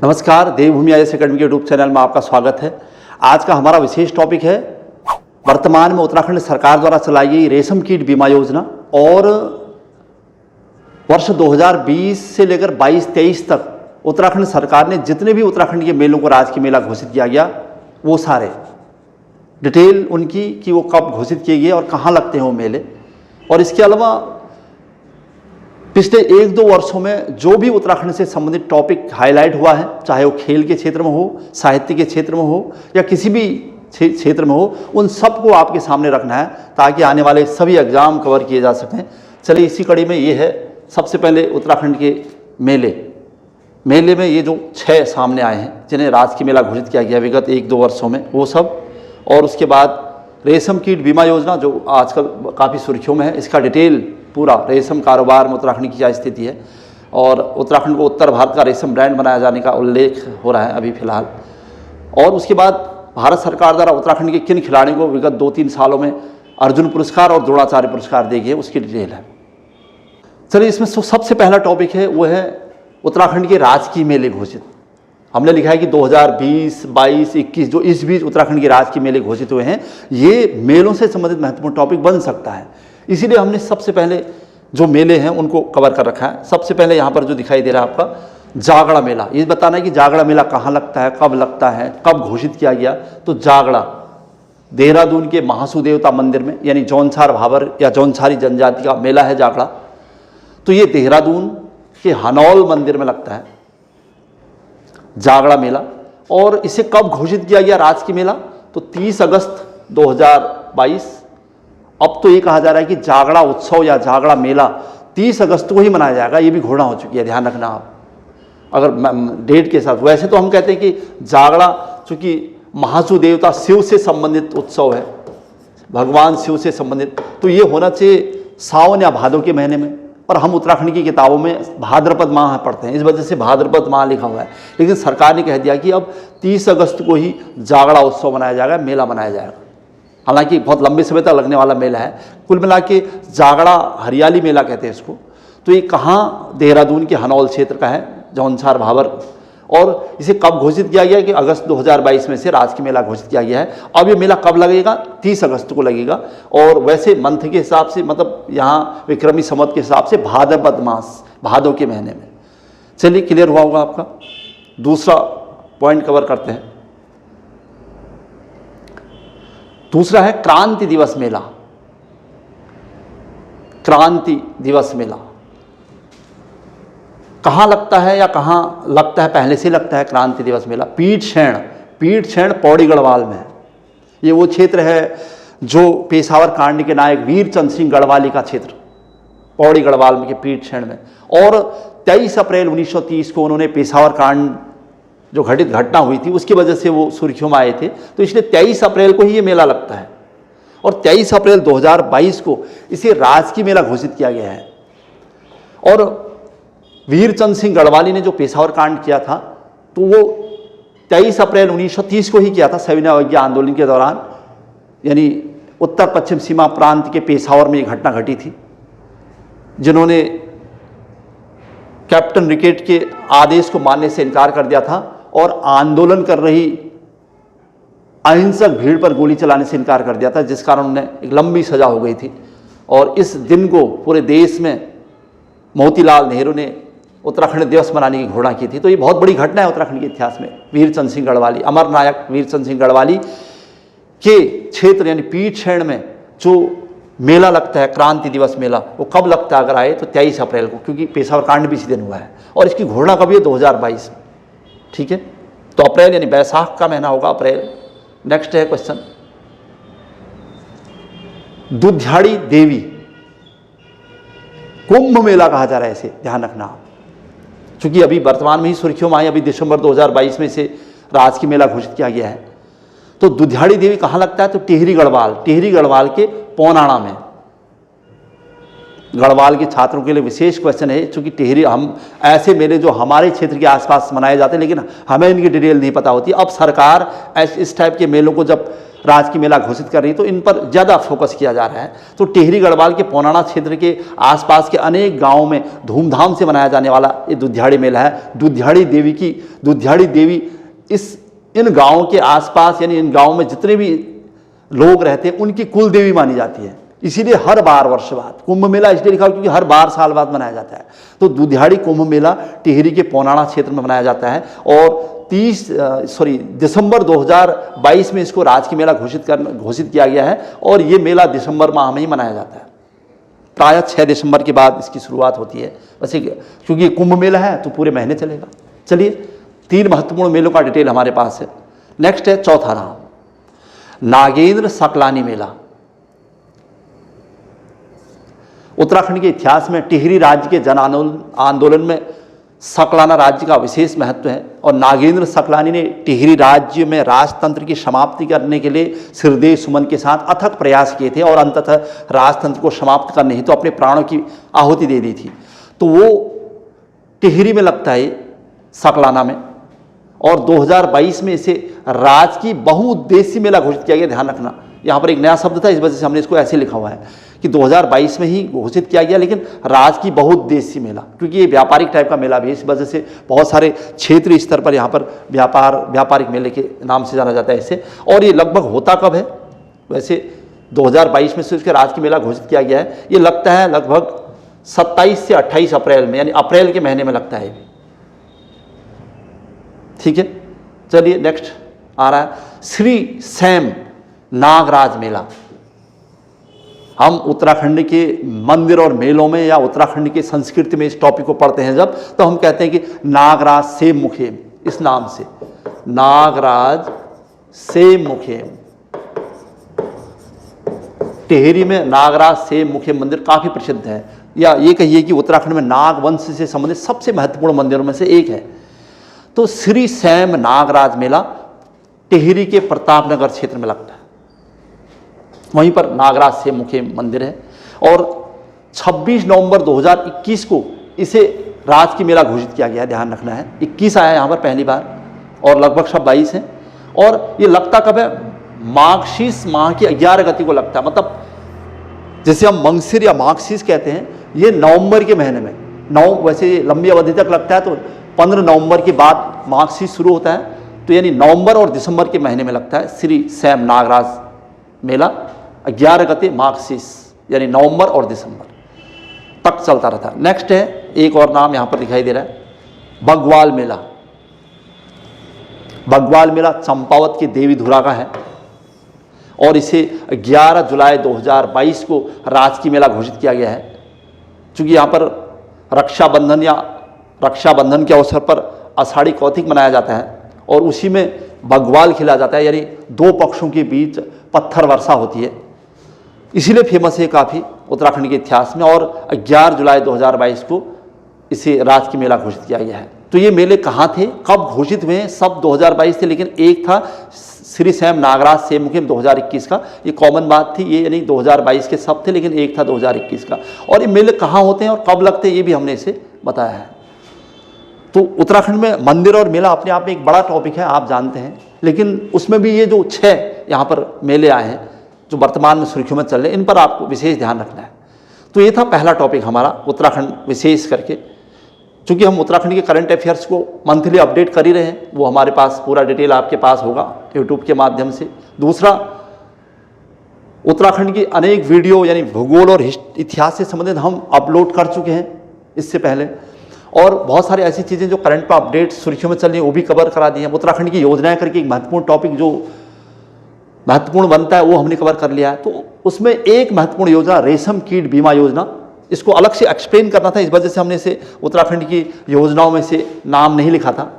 नमस्कार, देवभूमि IAS academy के YouTube channel में आपका स्वागत है। आज का हमारा विशेष टॉपिक है वर्तमान में उत्तराखंड सरकार द्वारा चलाई गई रेशम कीट बीमा योजना और वर्ष 2020 से लेकर 22-23 तक उत्तराखंड सरकार ने जितने भी उत्तराखंड के मेलों को राजकीय मेला घोषित किया गया वो सारे डिटेल उनकी कि वो कब घोषित किए गए और कहाँ लगते हैं वो मेले। और इसके अलावा पिछले 1-2 वर्षों में जो भी उत्तराखंड से संबंधित टॉपिक हाईलाइट हुआ है, चाहे वो खेल के क्षेत्र में हो, साहित्य के क्षेत्र में हो या किसी भी क्षेत्र में हो, उन सबको आपके सामने रखना है ताकि आने वाले सभी एग्जाम कवर किए जा सकें। चलिए इसी कड़ी में ये है, सबसे पहले उत्तराखंड के मेले में ये जो 6 सामने आए हैं जिन्हें राजकीय मेला घोषित किया गया विगत 1-2 वर्षों में, वो सब। और उसके बाद रेशम कीट बीमा योजना जो आजकल काफ़ी सुर्खियों में है, इसका डिटेल पूरा रेशम कारोबार में उत्तराखंड की क्या स्थिति है और उत्तराखंड को उत्तर भारत का रेशम ब्रांड बनाया जाने का उल्लेख हो रहा है अभी फिलहाल। और उसके बाद भारत सरकार द्वारा उत्तराखंड के किन खिलाड़ियों को विगत 2-3 सालों में अर्जुन पुरस्कार और द्रोणाचार्य पुरस्कार दिए गए उसकी डिटेल है। चलिए इसमें सबसे पहला टॉपिक है वो है उत्तराखंड के राजकीय मेले घोषित। हमने लिखा है कि 2020, 22, 21 जो इस बीच उत्तराखंड के राजकीय मेले घोषित हुए हैं, ये मेलों से संबंधित महत्वपूर्ण टॉपिक बन सकता है। इसीलिए हमने सबसे पहले जो मेले हैं उनको कवर कर रखा है। सबसे पहले यहाँ पर जो दिखाई दे रहा है आपका जागड़ा मेला, ये बताना है कि जागड़ा मेला कहाँ लगता है, कब लगता है, कब घोषित किया गया। तो जागड़ा देहरादून के महासू देवता मंदिर में, यानी जौनसार भाबर या जौनसारी जनजाति का मेला है जागड़ा। तो ये देहरादून के हनौल मंदिर में लगता है जागड़ा मेला। और इसे कब घोषित किया गया राजकीय मेला? तो 30 अगस्त 2022। अब तो ये कहा जा रहा है कि जागड़ा उत्सव या जागड़ा मेला 30 अगस्त को ही मनाया जाएगा। ये भी घोषणा हो चुकी है, ध्यान रखना आप अगर डेट के साथ। वैसे तो हम कहते हैं कि जागड़ा चूंकि महासू देवता शिव से संबंधित उत्सव है, भगवान शिव से संबंधित, तो ये होना चाहिए सावन या भादों के महीने में। पर हम उत्तराखंड की किताबों में भाद्रपद माह पढ़ते हैं, इस वजह से भाद्रपद माह लिखा हुआ है। लेकिन सरकार ने कह दिया कि अब 30 अगस्त को ही जागड़ा उत्सव मनाया जाएगा, मेला मनाया जाएगा। हालांकि बहुत लंबे समय तक लगने वाला मेला है। कुल मिला के जागड़ा हरियाली मेला कहते हैं इसको। तो ये कहाँ? देहरादून के हनौल क्षेत्र का है, जौनसार भाबर। और इसे कब घोषित किया गया कि अगस्त 2022 में से राजकीय मेला घोषित किया गया है। अब ये मेला कब लगेगा? 30 अगस्त को लगेगा। और वैसे मंथ के हिसाब से, मतलब यहाँ विक्रमी संवत के हिसाब से भाद्रपद मास, भादों के महीने में। चलिए क्लियर हुआ होगा आपका। दूसरा पॉइंट कवर करते हैं। दूसरा है क्रांति दिवस मेला। क्रांति दिवस मेला कहाँ लगता है या कहाँ लगता है? पहले से लगता है क्रांति दिवस मेला पीठ पौड़ी गढ़वाल में है। ये वो क्षेत्र है जो पेशावर कांड के नायक वीरचंद सिंह गढ़वाली का क्षेत्र, पौड़ी गढ़वाल में के पीठ में। और 23 अप्रैल 1930 को उन्होंने पेशावर कांड जो घटित घटना हुई थी उसकी वजह से वो सुर्खियों में आए थे, तो इसलिए 23 अप्रैल को ही ये मेला लगता है। और 23 अप्रैल 2022 को इसे राजकीय मेला घोषित किया गया है। और वीरचंद सिंह गढ़वाली ने जो पेशावर कांड किया था तो वो 23 अप्रैल 1930 को ही किया था, सविनय अवज्ञा आंदोलन के दौरान। यानी उत्तर पश्चिम सीमा प्रांत के पेशावर में ये घटना घटी थी, जिन्होंने कैप्टन रिकेट के आदेश को मानने से इनकार कर दिया था और आंदोलन कर रही अहिंसक भीड़ पर गोली चलाने से इनकार कर दिया था, जिस कारण उन्हें एक लंबी सजा हो गई थी। और इस दिन को पूरे देश में मोतीलाल नेहरू ने उत्तराखंड दिवस मनाने की घोषणा की थी। तो ये बहुत बड़ी घटना है उत्तराखंड के इतिहास में। वीरचंद सिंह गढ़वाली, अमर नायक वीरचंद सिंह गढ़वाली के क्षेत्र यानी पीठ में जो मेला लगता है क्रांति दिवस मेला, वो कब लगता है? अगर आए तो 23 अप्रैल को, क्योंकि पेशावर कांड भी इसी दिन हुआ है। और इसकी घोषणा कभी है? 2022 में। ठीक है, तो अप्रैल यानी बैसाख का महीना होगा, अप्रैल। नेक्स्ट है क्वेश्चन, दुधियाड़ी देवी कुंभ मेला कहा जा रहा है, इसे ध्यान रखना आप, क्योंकि अभी वर्तमान में ही सुर्खियों में आई, अभी दिसंबर 2022 में इसे राजकीय मेला घोषित किया गया है। तो दुधियाड़ी देवी कहाँ लगता है? तो टिहरी गढ़वाल के पौनाड़ा में। गढ़वाल के छात्रों के लिए विशेष क्वेश्चन है, क्योंकि टिहरी, हम ऐसे मेले जो हमारे क्षेत्र के आसपास मनाए जाते हैं लेकिन हमें इनकी डिटेल नहीं पता होती। अब सरकार इस टाइप के मेलों को जब राजकीय मेला घोषित कर रही है, तो इन पर ज़्यादा फोकस किया जा रहा है। तो टिहरी गढ़वाल के पौनाड़ा क्षेत्र के आसपास के अनेक गांवों में धूमधाम से मनाया जाने वाला ये दुधियाड़ी मेला है। दुधियाड़ी देवी इन गांवों के आसपास, यानी इन गांवों में जितने भी लोग रहते हैं उनकी कुल देवी मानी जाती है। इसीलिए हर बार वर्ष बाद कुंभ मेला इसलिए लिखा क्योंकि हर बार साल बाद मनाया जाता है। तो दुधियाड़ी कुंभ मेला टिहरी के पौनाड़ा क्षेत्र में मनाया जाता है और दिसंबर 2022 में इसको राजकीय मेला घोषित किया गया है और ये मेला दिसंबर माह में ही मनाया जाता है। प्रायः 6 दिसंबर के बाद इसकी शुरुआत होती है। वैसे क्योंकि कुंभ मेला है तो पूरे महीने चलेगा। चलिए 3 महत्वपूर्ण मेलों का डिटेल हमारे पास है। नेक्स्ट है चौथा नाम, नागेंद्र सकलानी मेला। उत्तराखंड के इतिहास में टिहरी राज्य के जन आंदोलन में सकलाना राज्य का विशेष महत्व है और नागेंद्र सकलानी ने टिहरी राज्य में राजतंत्र की समाप्ति करने के लिए सिरदेव सुमन के साथ अथक प्रयास किए थे और अंततः राजतंत्र को समाप्त करने हेतु अपने प्राणों की आहुति दे दी थी। तो वो टिहरी में लगता है सकलाना में, और 2022 में इसे राजकीय बहुउद्देशीय मेला घोषित किया गया। ध्यान रखना, यहाँ पर एक नया शब्द था, इस वजह से हमने इसको ऐसे लिखा हुआ है कि 2022 में ही घोषित किया गया, लेकिन राजकीय बहुउद्देशीय मेला, क्योंकि ये व्यापारिक टाइप का मेला भी है, इस वजह से बहुत सारे क्षेत्रीय स्तर पर यहाँ पर व्यापारिक मेले के नाम से जाना जाता है इसे। और ये लगभग होता कब है? वैसे 2022 में से इसके राजकीय मेला घोषित किया गया है। ये लगता है लगभग 27 से 28 अप्रैल में, यानी अप्रैल के महीने में लगता है। ठीक है, चलिए नेक्स्ट आ रहा है श्री सैम नागराज मेला। हम उत्तराखंड के मंदिर और मेलों में या उत्तराखंड की संस्कृति में इस टॉपिक को पढ़ते हैं जब, तो हम कहते हैं कि नागराज सेम मुखेम, इस नाम से नागराज सेम मुखेम। टिहरी में नागराज सेम मुखेम मंदिर काफी प्रसिद्ध है, या ये कहिए कि उत्तराखंड में नाग वंश से संबंधित सबसे महत्वपूर्ण मंदिरों में से एक है। तो श्री सैम नागराज मेला टिहरी के प्रतापनगर क्षेत्र में लगता है, वहीं पर नागराज सेम मुखेम मंदिर है। और 26 नवंबर 2021 को इसे राजकीय मेला घोषित किया गया है। ध्यान रखना है, 21 आया यहाँ पर पहली बार और लगभग सब 22 है। और ये लगता कब है? माघशीस माह की 11 गति को लगता है, मतलब जैसे हम मंगसिर या माघशीस कहते हैं, ये नवंबर के महीने में वैसे लंबी अवधि तक लगता है, तो 15 नवंबर के बाद माघशीस शुरू होता है, तो यानी नवंबर और दिसंबर के महीने में लगता है श्री सैम नागराज मेला। 11 गते माघशीस, यानी नवंबर और दिसंबर तक चलता रहता है। नेक्स्ट है, एक और नाम यहां पर दिखाई दे रहा है, बग्वाल मेला। बग्वाल मेला चंपावत के देवीधुरा का है और इसे 11 जुलाई 2022 को राजकीय मेला घोषित किया गया है। चूंकि यहाँ पर रक्षाबंधन के अवसर पर आषाढ़ी कौतिक मनाया जाता है और उसी में बग्वाल खेला जाता है, यानी 2 पक्षों के बीच पत्थर वर्षा होती है, इसीलिए फेमस है काफ़ी उत्तराखंड के इतिहास में। और 11 जुलाई 2022 को इसे राजकीय मेला घोषित किया गया है। तो ये मेले कहाँ थे, कब घोषित हुए हैं? सब 2022 थे, लेकिन एक था श्री सैम नागराज सेम मुखेम 2021 का, ये कॉमन बात थी, ये यानी 2022 के सब थे, लेकिन एक था 2021 का। और ये मेले कहाँ होते हैं और कब लगते हैं, ये भी हमने इसे बताया है। तो उत्तराखंड में मंदिर और मेला अपने आप में एक बड़ा टॉपिक है, आप जानते हैं, लेकिन उसमें भी ये जो 6 यहाँ पर मेले आए हैं जो वर्तमान में सुर्खियों में चल रहे हैं, इन पर आपको विशेष ध्यान रखना है। तो ये था पहला टॉपिक हमारा उत्तराखंड विशेष करके। चूँकि हम उत्तराखंड के करंट अफेयर्स को मंथली अपडेट कर ही रहे हैं, वो हमारे पास पूरा डिटेल आपके पास होगा यूट्यूब के माध्यम से। दूसरा, उत्तराखंड की अनेक वीडियो यानी भूगोल और इतिहास से संबंधित हम अपलोड कर चुके हैं इससे पहले, और बहुत सारी ऐसी चीज़ें जो करंट पर अपडेट सुर्खियों में चल रही हैं वो भी कवर करा दी हैं। उत्तराखंड की योजनाएं करके एक महत्वपूर्ण टॉपिक जो महत्वपूर्ण बनता है वो हमने कवर कर लिया है। तो उसमें एक महत्वपूर्ण योजना रेशम कीट बीमा योजना, इसको अलग से एक्सप्लेन करना था, इस वजह से हमने इसे उत्तराखंड की योजनाओं में से नाम नहीं लिखा था,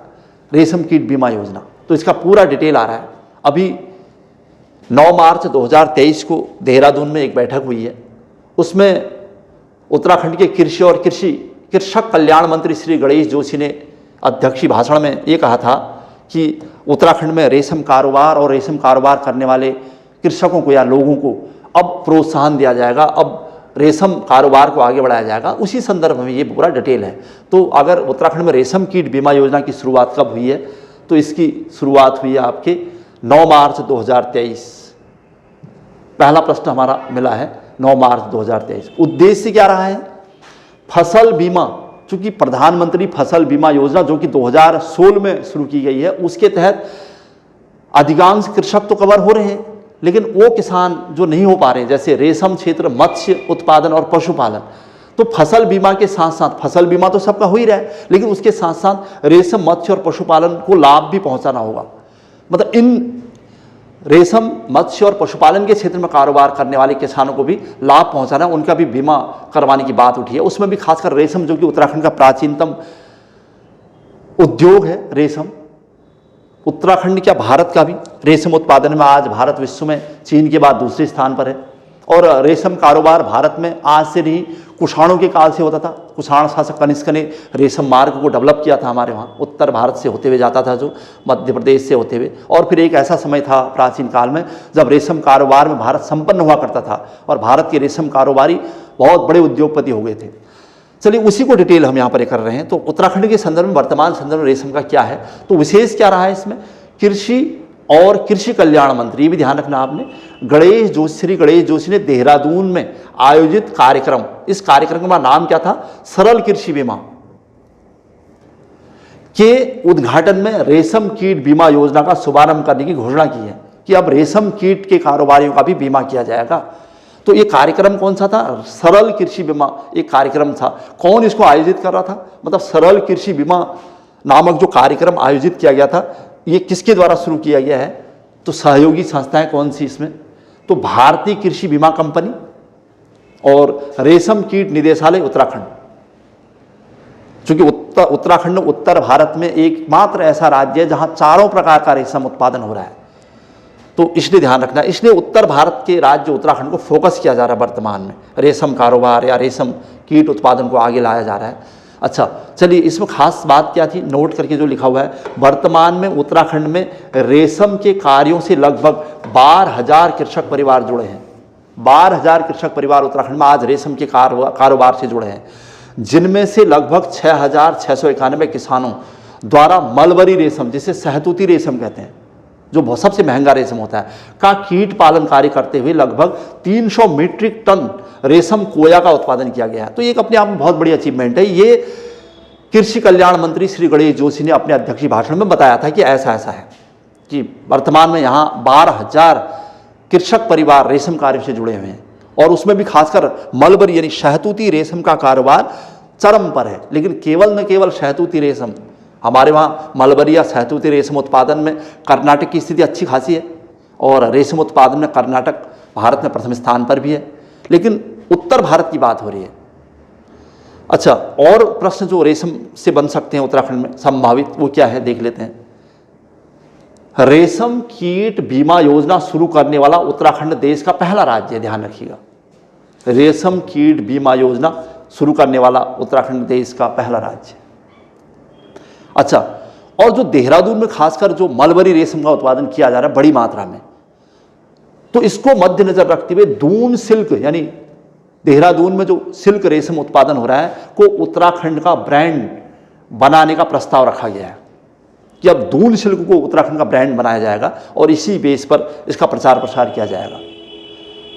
रेशम कीट बीमा योजना। तो इसका पूरा डिटेल आ रहा है। अभी 9 मार्च 2023 को देहरादून में एक बैठक हुई है, उसमें उत्तराखंड के कृषि और कृषक कल्याण मंत्री श्री गणेश जोशी ने अध्यक्षीय भाषण में ये कहा था कि उत्तराखंड में रेशम कारोबार और रेशम कारोबार करने वाले कृषकों को या लोगों को अब प्रोत्साहन दिया जाएगा, अब रेशम कारोबार को आगे बढ़ाया जाएगा। उसी संदर्भ में ये पूरा डिटेल है। तो अगर उत्तराखंड में रेशम कीट बीमा योजना की शुरुआत कब हुई है, तो इसकी शुरुआत हुई है आपके 9 मार्च 2023, पहला प्रश्न हमारा मिला है 9 मार्च 2023। उद्देश्य क्या रहा है? फसल बीमा, चूंकि प्रधानमंत्री फसल बीमा योजना जो कि 2016 में शुरू की गई है, उसके तहत अधिकांश कृषक तो कवर हो रहे हैं, लेकिन वो किसान जो नहीं हो पा रहे हैं, जैसे रेशम क्षेत्र, मत्स्य उत्पादन और पशुपालन, तो फसल बीमा के साथ साथ, फसल बीमा तो सबका हो ही रहा है, लेकिन उसके साथ साथ रेशम, मत्स्य और पशुपालन को लाभ भी पहुंचाना होगा। मतलब इन रेशम, मत्स्य और पशुपालन के क्षेत्र में कारोबार करने वाले किसानों को भी लाभ पहुंचाना, उनका भी बीमा करवाने की बात उठी है। उसमें भी खासकर रेशम, जो कि उत्तराखंड का प्राचीनतम उद्योग है रेशम, उत्तराखंड क्या भारत का भी रेशम उत्पादन में आज भारत विश्व में चीन के बाद दूसरे स्थान पर है। और रेशम कारोबार भारत में आज से नहीं, कुषाणों के काल से होता था। कुषाण शासक कनिष्क ने रेशम मार्ग को डेवलप किया था हमारे वहाँ, उत्तर भारत से होते हुए जाता था, जो मध्य प्रदेश से होते हुए। और फिर एक ऐसा समय था प्राचीन काल में जब रेशम कारोबार में भारत संपन्न हुआ करता था और भारत के रेशम कारोबारी बहुत बड़े उद्योगपति हो गए थे। चलिए उसी को डिटेल हम यहाँ पर कर रहे हैं। तो उत्तराखंड के संदर्भ में, वर्तमान संदर्भ में रेशम का क्या है, तो विशेष क्या रहा है इसमें? कृषि और कृषि कल्याण मंत्री, ये भी ध्यान रखना आपने, श्री गणेश जोशी ने देहरादून में आयोजित कार्यक्रम, इस कार्यक्रम का नाम क्या था? सरल कृषि बीमा, के उद्घाटन में रेशम कीट बीमा योजना का शुभारंभ करने की घोषणा की है कि अब रेशम कीट के कारोबारियों का भी बीमा किया जाएगा। तो ये कार्यक्रम कौन सा था? सरल कृषि बीमा एक कार्यक्रम था। कौन इसको आयोजित कर रहा था? मतलब सरल कृषि बीमा नामक जो कार्यक्रम आयोजित किया गया था, ये किसके द्वारा शुरू किया गया है? तो सहयोगी संस्थाएं कौन सी इसमें? तो भारतीय कृषि बीमा कंपनी और रेशम कीट निदेशालय उत्तराखंड। चूंकि उत्तराखंड उत्तर भारत में एकमात्र ऐसा राज्य है जहां चारों प्रकार का रेशम उत्पादन हो रहा है, तो इसलिए ध्यान रखना, इसलिए उत्तर भारत के राज्य उत्तराखंड को फोकस किया जा रहा है वर्तमान में, रेशम कारोबार या रेशम कीट उत्पादन को आगे लाया जा रहा है। अच्छा चलिए, इसमें खास बात क्या थी, नोट करके जो लिखा हुआ है, वर्तमान में उत्तराखंड में रेशम के कार्यों से लगभग 12,000 कृषक परिवार जुड़े हैं। 12,000 कृषक परिवार उत्तराखंड में आज रेशम के कारोबार से जुड़े हैं, जिनमें से लगभग 6,691 किसानों द्वारा मलबरी रेशम, जिसे सहतूती रेशम कहते हैं, जो बहुत सबसे महंगा रेशम होता है, का कीट पालन कार्य करते हुए लगभग 300 मीट्रिक टन रेशम कोया का उत्पादन किया गया है। तो एक अपने आप में बहुत बड़ी अचीवमेंट है। ये कृषि कल्याण मंत्री श्री गणेश जोशी ने अपने अध्यक्षीय भाषण में बताया था कि ऐसा ऐसा है कि वर्तमान में यहाँ 12,000 कृषक परिवार रेशम कार्य से जुड़े हुए हैं, और उसमें भी खासकर मलबरी यानी शहतूती रेशम का कारोबार चरम पर है। लेकिन न केवल शहतूती रेशम, हमारे वहाँ मलबरी या सहतूती रेशम उत्पादन में कर्नाटक की स्थिति अच्छी खासी है, और रेशम उत्पादन में कर्नाटक भारत में प्रथम स्थान पर भी है, लेकिन उत्तर भारत की बात हो रही है। अच्छा, और प्रश्न जो रेशम से बन सकते हैं उत्तराखंड में संभावित, वो क्या है देख लेते हैं। रेशम कीट बीमा योजना शुरू करने वाला उत्तराखंड देश का पहला राज्य है, ध्यान रखिएगा। रेशम कीट बीमा योजना शुरू करने वाला उत्तराखंड देश का पहला राज्य। अच्छा, और जो देहरादून में खासकर जो मलबरी रेशम का उत्पादन किया जा रहा है बड़ी मात्रा में, तो इसको मद्देनजर रखते हुए दून सिल्क, यानी देहरादून में जो सिल्क रेशम उत्पादन हो रहा है को उत्तराखंड का ब्रांड बनाने का प्रस्ताव रखा गया है कि अब दून सिल्क को उत्तराखंड का ब्रांड बनाया जाएगा और इसी बेस पर इसका प्रचार प्रसार किया जाएगा।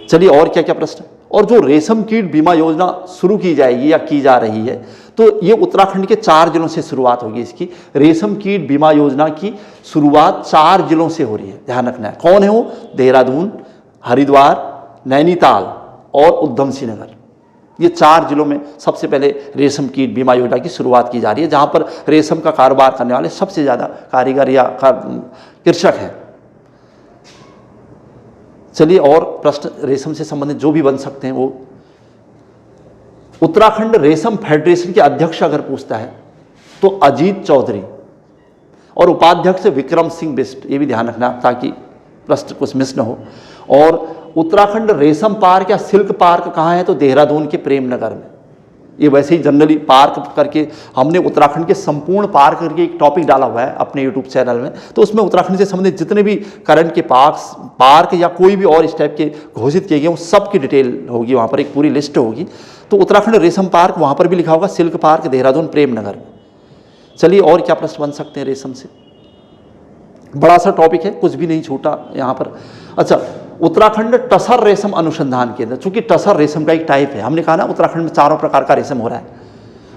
चलिए, और क्या क्या प्रश्न। और जो रेशम कीट बीमा योजना शुरू की जाएगी या की जा रही है, तो ये उत्तराखंड के 4 जिलों से शुरुआत होगी। इसकी रेशम कीट बीमा योजना की शुरुआत 4 जिलों से हो रही है, ध्यान रखना है। कौन है वो? देहरादून, हरिद्वार, नैनीताल और उधम सिंह नगर। ये 4 जिलों में सबसे पहले रेशम कीट बीमा योजना की शुरुआत की जा रही है, जहां पर रेशम का कारोबार करने वाले सबसे ज़्यादा कारीगर या कृषक हैं। चलिए, और प्रश्न रेशम से संबंधित जो भी बन सकते हैं वो। उत्तराखंड रेशम फेडरेशन के अध्यक्ष अगर पूछता है तो अजीत चौधरी, और उपाध्यक्ष विक्रम सिंह बिस्ट, ये भी ध्यान रखना ताकि प्रश्न कुछ मिस न हो। और उत्तराखंड रेशम पार्क या सिल्क पार्क कहाँ है? तो देहरादून के प्रेमनगर में। ये वैसे ही जनरली पार्क करके हमने उत्तराखंड के संपूर्ण पार्क करके एक टॉपिक डाला हुआ है अपने यूट्यूब चैनल में, तो उसमें उत्तराखंड से संबंधित जितने भी करंट के पार्क या कोई भी और इस टाइप के घोषित किए गए वो सब की डिटेल होगी, वहाँ पर एक पूरी लिस्ट होगी। तो उत्तराखंड रेशम पार्क वहाँ पर भी लिखा होगा, सिल्क पार्क देहरादून प्रेमनगर। चलिए, और क्या प्रश्न बन सकते हैं रेशम से। बड़ा सा टॉपिक है, कुछ भी नहीं छूटा यहाँ पर। अच्छा, उत्तराखंड टसर रेशम अनुसंधान केंद्र, चूंकि टसर रेशम का एक टाइप है, हमने कहा ना उत्तराखंड में 4 प्रकार का रेशम हो रहा है,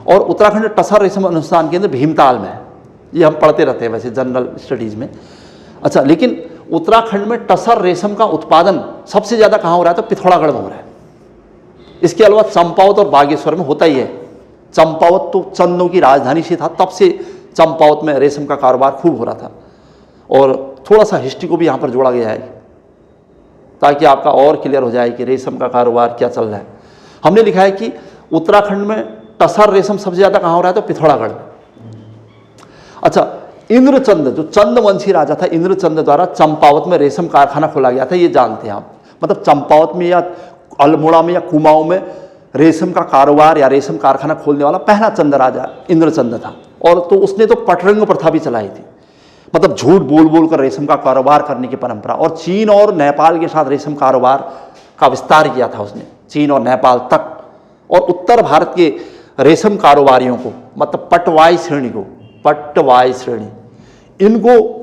और उत्तराखंड टसर रेशम अनुसंधान केंद्र भीमताल में है। ये हम पढ़ते रहते हैं वैसे जनरल स्टडीज में। अच्छा, लेकिन उत्तराखंड में टसर रेशम का उत्पादन सबसे ज़्यादा कहाँ हो रहा है? तो पिथौरागढ़ में हो रहा है। इसके अलावा चंपावत और बागेश्वर में होता ही है। चंपावत तो चंदों की राजधानी से था, तब से चंपावत में रेशम का कारोबार खूब हो रहा था। और थोड़ा सा हिस्ट्री को भी यहाँ पर जोड़ा गया है ताकि आपका और क्लियर हो जाए कि रेशम का कारोबार क्या चल रहा है। हमने लिखा है कि उत्तराखंड में टसर रेशम सबसे ज़्यादा कहाँ हो रहा है? तो पिथौरागढ़ में। अच्छा, इंद्रचंद जो चंदवंशी राजा था, इंद्रचंद द्वारा चंपावत में रेशम कारखाना खोला गया था, ये जानते हैं आप। मतलब चंपावत में या अल्मोड़ा में या कुमाऊं में रेशम का कारोबार या रेशम कारखाना खोलने वाला पहला चंद राजा इंद्रचंद था। और तो उसने तो पटरंग प्रथा भी चलाई थी, मतलब झूठ बोल बोल कर रेशम का कारोबार करने की परंपरा। और चीन और नेपाल के साथ रेशम कारोबार का विस्तार किया था उसने, चीन और नेपाल तक। और उत्तर भारत के रेशम कारोबारियों को, मतलब पटवाई श्रेणी को, पटवाई श्रेणी, इनको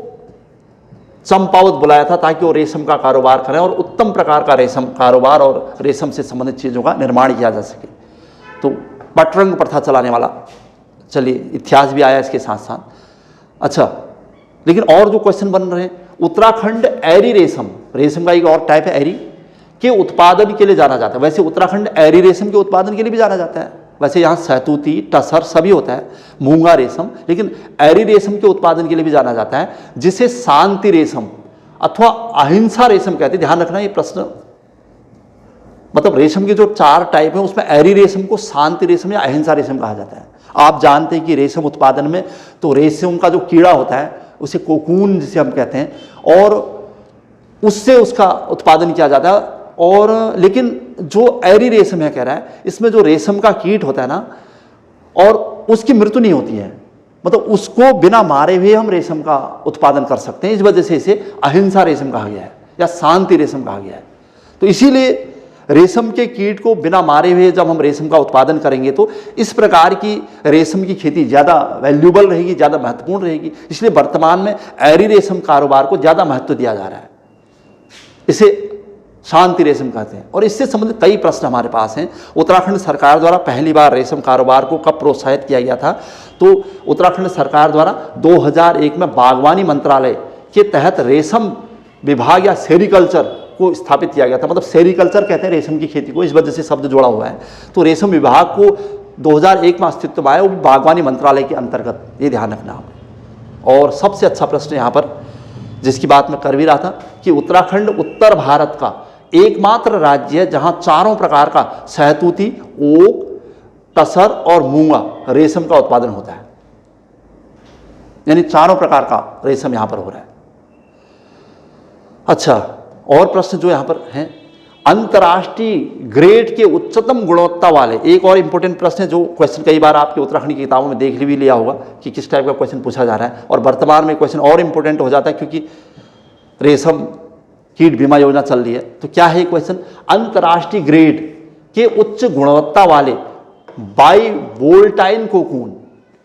चंपावत बुलाया था ताकि वो रेशम का कारोबार करें और उत्तम प्रकार का रेशम कारोबार और रेशम से संबंधित चीज़ों का निर्माण किया जा सके। तो पटरंग प्रथा चलाने वाला, चलिए इतिहास भी आया इसके साथ साथ। अच्छा, लेकिन और जो क्वेश्चन बन रहे हैं, उत्तराखंड एरी रेशम, रेशम का एक और टाइप है एरी, के उत्पादन के लिए जाना जाता है। वैसे उत्तराखंड एरी रेशम के उत्पादन के लिए भी जाना जाता है। वैसे यहाँ सहतूती, टसर सभी होता है, मूंगा रेशम, लेकिन एरी रेशम के उत्पादन के लिए भी जाना जाता है, जिसे शांति रेशम अथवा अहिंसा रेशम कहते हैं। ध्यान रखना ये प्रश्न, मतलब रेशम के जो 4 टाइप हैं उसमें एरी रेशम को शांति रेशम या अहिंसा रेशम कहा जाता है। आप जानते हैं कि रेशम उत्पादन में तो रेशम का जो कीड़ा होता है उसे कोकून जिसे हम कहते हैं, और उससे उसका उत्पादन किया जाता है। और लेकिन जो एरी रेशम है, कह रहा है, इसमें जो रेशम का कीट होता है ना, और उसकी मृत्यु नहीं होती है, मतलब उसको बिना मारे हुए हम रेशम का उत्पादन कर सकते हैं। इस वजह से इसे अहिंसा रेशम कहा गया है या शांति रेशम कहा गया है। तो इसीलिए रेशम के कीट को बिना मारे हुए जब हम रेशम का उत्पादन करेंगे तो इस प्रकार की रेशम की खेती ज़्यादा वैल्यूबल रहेगी, ज़्यादा महत्वपूर्ण रहेगी। इसलिए वर्तमान में एरी रेशम कारोबार को ज़्यादा महत्व दिया जा रहा है, इसे शांति रेशम कहते हैं। और इससे संबंधित कई प्रश्न हमारे पास हैं। उत्तराखंड सरकार द्वारा पहली बार रेशम कारोबार को कब प्रोत्साहित किया गया था? तो उत्तराखंड सरकार द्वारा 2001 में बागवानी मंत्रालय के तहत रेशम विभाग या सेरिकल्चर को स्थापित किया गया था। मतलब सेरिकल्चर कहते हैं रेशम की खेती को, इस वजह से शब्द जोड़ा हुआ है। तो रेशम विभाग को 2001 में अस्तित्व में आया, वो बागवानी मंत्रालय के अंतर्गत, ये ध्यान रखना। और सबसे अच्छा प्रश्न यहाँ पर जिसकी बात मैं कर भी रहा था कि उत्तराखंड उत्तर भारत का एकमात्र राज्य है जहां 4 प्रकार का सहतूती, ओक, टसर और मूंगा रेशम का उत्पादन होता है। यानी 4 प्रकार का रेशम यहां पर हो रहा है। अच्छा, और प्रश्न जो यहां पर हैं, अंतर्राष्ट्रीय ग्रेड के उच्चतम गुणवत्ता वाले, एक और इंपॉर्टेंट प्रश्न है जो क्वेश्चन कई बार आपके उत्तराखंड की किताबों में देख भी लिया होगा कि किस टाइप का क्वेश्चन पूछा जा रहा है। और वर्तमान में क्वेश्चन और इंपॉर्टेंट हो जाता है क्योंकि रेशम कीट बीमा योजना चल रही है। तो क्या है क्वेश्चन? अंतर्राष्ट्रीय ग्रेड के उच्च गुणवत्ता वाले बाइवोल्टाइन कोकून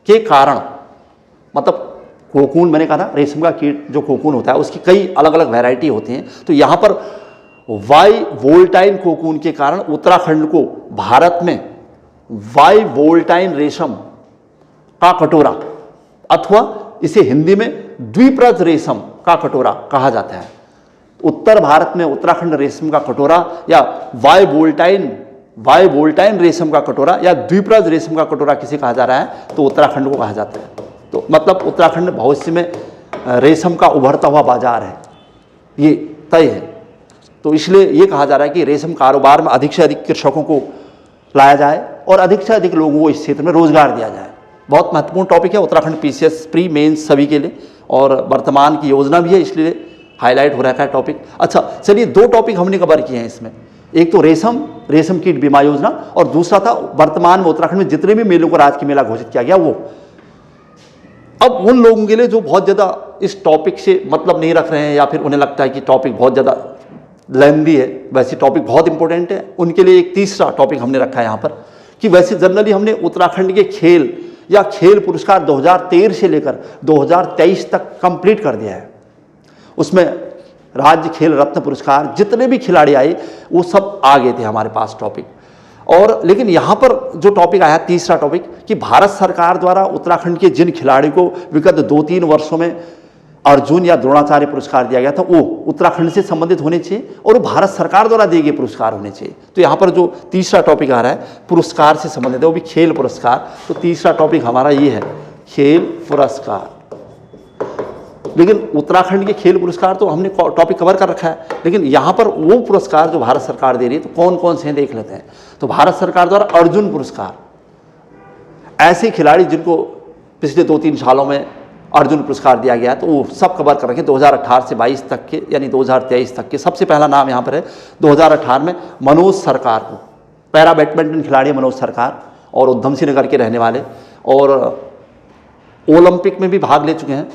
के कारण, मतलब कोकून मैंने कहा ना, रेशम का कीट जो कोकून होता है उसकी कई अलग अलग वैरायटी होती हैं। तो यहाँ पर बाइवोल्टाइन कोकून के कारण उत्तराखंड को भारत में बाइवोल्टाइन रेशम का कटोरा, अथवा इसे हिंदी में द्विप्रज रेशम का कटोरा कहा जाता है। उत्तर भारत में उत्तराखंड रेशम का कटोरा या बाइवोल्टाइन रेशम का कटोरा या द्विप्रज रेशम का कटोरा किसे कहा जा रहा है? तो उत्तराखंड को कहा जाता है। तो मतलब उत्तराखंड भविष्य में रेशम का उभरता हुआ बाजार है, ये तय है। तो इसलिए ये कहा जा रहा है कि रेशम कारोबार में अधिक से अधिक कृषकों को लाया जाए और अधिक से अधिक लोगों को इस क्षेत्र में रोजगार दिया जाए। बहुत महत्वपूर्ण टॉपिक है उत्तराखंड पीसीएस प्री मेंस सभी के लिए, और वर्तमान की योजना भी है, इसलिए हाईलाइट हो रखा है टॉपिक। अच्छा, चलिए 2 टॉपिक हमने कवर किए हैं इसमें। एक तो रेशम कीट बीमा योजना, और दूसरा था वर्तमान में उत्तराखंड में जितने भी मेलों को राजकीय मेला घोषित किया गया वो। अब उन लोगों के लिए जो बहुत ज़्यादा इस टॉपिक से मतलब नहीं रख रहे हैं या फिर उन्हें लगता है कि टॉपिक बहुत ज़्यादा लेंदी है, वैसे टॉपिक बहुत इंपॉर्टेंट है, उनके लिए एक तीसरा टॉपिक हमने रखा है यहाँ पर कि वैसे जनरली हमने उत्तराखंड के खेल या खेल पुरस्कार 2013 से लेकर 2023 तक कंप्लीट कर दिया है। उसमें राज्य खेल रत्न पुरस्कार, जितने भी खिलाड़ी आए वो सब आ गए थे हमारे पास टॉपिक। और लेकिन यहाँ पर जो टॉपिक आया, तीसरा टॉपिक, कि भारत सरकार द्वारा उत्तराखंड के जिन खिलाड़ी को विगत 2-3 वर्षों में अर्जुन या द्रोणाचार्य पुरस्कार दिया गया था, वो उत्तराखंड से संबंधित होने चाहिए और वो भारत सरकार द्वारा दिए गए पुरस्कार होने चाहिए। तो यहाँ पर जो तीसरा टॉपिक आ रहा है पुरस्कार से संबंधित है, वो भी खेल पुरस्कार। तो तीसरा टॉपिक हमारा ये है, खेल पुरस्कार। लेकिन उत्तराखंड के खेल पुरस्कार तो हमने टॉपिक कवर कर रखा है, लेकिन यहाँ पर वो पुरस्कार जो भारत सरकार दे रही है तो कौन कौन से हैं देख लेते हैं। तो भारत सरकार द्वारा अर्जुन पुरस्कार, ऐसे खिलाड़ी जिनको पिछले 2-3 सालों में अर्जुन पुरस्कार दिया गया है, तो वो सब कवर कर रखे 2018 से 22 तक के, यानी 2023 तक के। सबसे पहला नाम यहाँ पर है 2018 में मनोज सरकार को, पैरा बैडमिंटन खिलाड़ी मनोज सरकार, और उधम सिंह नगर के रहने वाले, और ओलंपिक में भी भाग ले चुके हैं।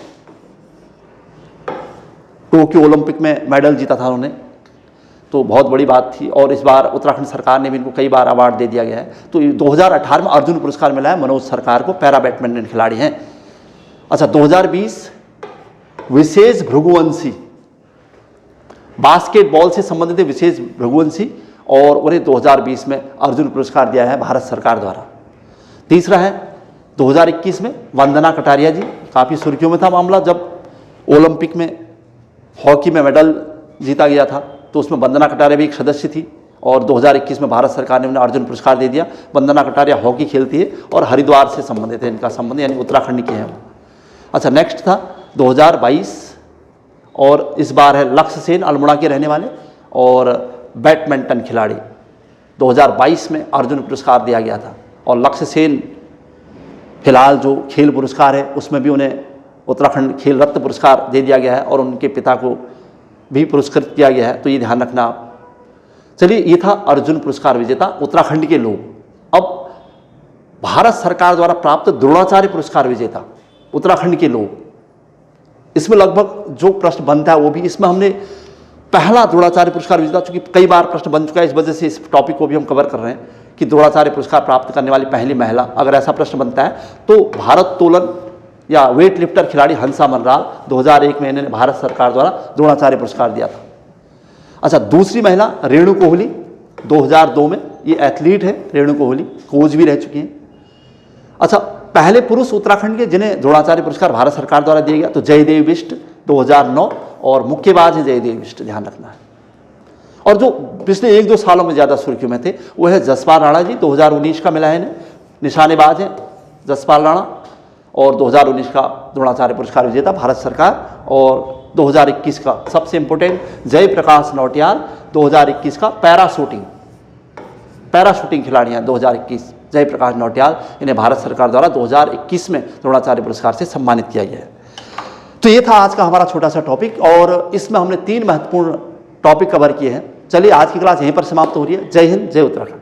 टोक्यो ओलंपिक में मेडल जीता था उन्होंने, तो बहुत बड़ी बात थी। और इस बार उत्तराखंड सरकार ने भी इनको कई बार अवार्ड दे दिया गया है। तो 2018 में अर्जुन पुरस्कार मिला है मनोज सरकार को, पैरा बैडमिंटन खिलाड़ी हैं। अच्छा, 2020 विशेष भृगुवंशी, बास्केटबॉल से संबंधित है विशेष भृगुवंशी, और उन्हें 2020 में अर्जुन पुरस्कार दिया है भारत सरकार द्वारा। तीसरा है 2021 में वंदना कटारिया जी, काफ़ी सुर्खियों में था मामला जब ओलंपिक में हॉकी में मेडल जीता गया था, तो उसमें वंदना कटारिया भी एक सदस्य थी, और 2021 में भारत सरकार ने उन्हें अर्जुन पुरस्कार दे दिया। वंदना कटारिया हॉकी खेलती है और हरिद्वार से संबंधित है, इनका संबंध यानी उत्तराखंड के हैं वो। अच्छा, नेक्स्ट था 2022, और इस बार है लक्ष्य सेन, अल्मोड़ा के रहने वाले और बैडमिंटन खिलाड़ी। 2022 में अर्जुन पुरस्कार दिया गया था, और लक्ष्य सेन फिलहाल जो खेल पुरस्कार है उसमें भी उन्हें उत्तराखंड खेल रत्न पुरस्कार दे दिया गया है, और उनके पिता को भी पुरस्कृत किया गया है, तो ये ध्यान रखना आप। चलिए, ये था अर्जुन पुरस्कार विजेता उत्तराखंड के लोग। अब भारत सरकार द्वारा प्राप्त द्रोणाचार्य पुरस्कार विजेता उत्तराखंड के लोग, इसमें लगभग जो प्रश्न बनता है वो भी, इसमें हमने पहला द्रोणाचार्य पुरस्कार विजेता, चूंकि कई बार प्रश्न बन चुका है, इस वजह से इस टॉपिक को भी हम कवर कर रहे हैं कि द्रोणाचार्य पुरस्कार प्राप्त करने वाली पहली महिला, अगर ऐसा प्रश्न बनता है तो भारत तोलन या वेट लिफ्टर खिलाड़ी हंसा मनराल, 2001 में इन्हें भारत सरकार द्वारा द्रोणाचार्य पुरस्कार दिया था। अच्छा, दूसरी महिला रेणु कोहली, 2002 में, ये एथलीट है रेणु कोहली, कोच भी रह चुकी हैं। अच्छा, पहले पुरुष उत्तराखंड के जिन्हें द्रोणाचार्य पुरस्कार भारत सरकार द्वारा दिया गया तो जयदेव बिष्ट, 2009, और मुक्केबाज है जयदेव बिष्ट, ध्यान रखना है। और जो पिछले 1-2 सालों में ज़्यादा सुर्खियों में थे वो है जसपाल राणा जी, 2019 का मिला है इन्हें, निशानेबाज हैं जसपाल राणा, और 2019 का द्रोणाचार्य पुरस्कार विजेता भारत सरकार। और 2021 का सबसे इंपॉर्टेंट जय प्रकाश नौटियाल, 2021 का पैराशूटिंग खिलाड़ी हैं 2021, जय प्रकाश नौटियाल, इन्हें भारत सरकार द्वारा 2021 में द्रोणाचार्य पुरस्कार से सम्मानित किया गया है। तो ये था आज का हमारा छोटा सा टॉपिक, और इसमें हमने 3 महत्वपूर्ण टॉपिक कवर किए हैं। चलिए, आज की क्लास यहीं पर समाप्त हो रही है। जय हिंद, जय उत्तराखंड।